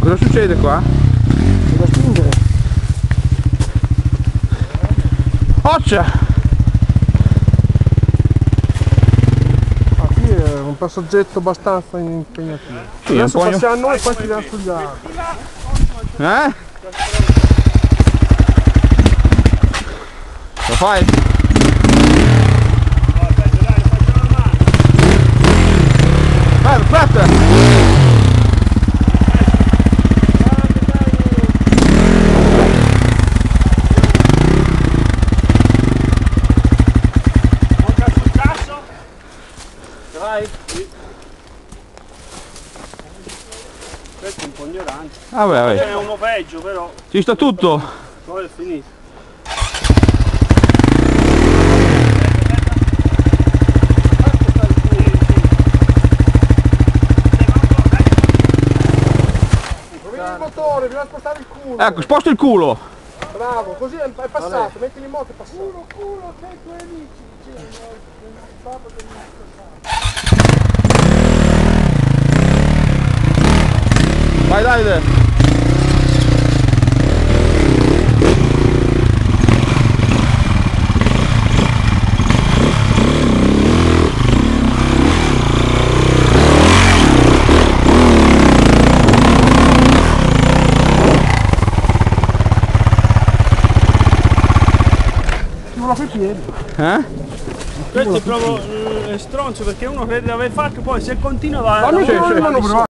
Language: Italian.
Cosa succede qua? C'è da spingere. Occia! Ah, qui è un passaggio abbastanza impegnativo. Sì, Adesso un po'. passiamo e poi tiriamo sugli altri. Lo fai? Vai, aspetta! Vai? Sì. Questo è un po' ignorante. Vabbè, Ce n'è uno peggio però. ci sta tutto! Poi è finito. Rovini il motore, bisogna spostare il culo. Ecco, sposta il culo! Bravo, così è passato, mettili in moto e è passato. Culo, che i tuoi amici dicevano il babbo del nostro stato. Vai Davide! Non ho più i piedi. Questo è proprio stronzo perché uno crede di aver fatto, poi se continua va. Fammi solo il manovra.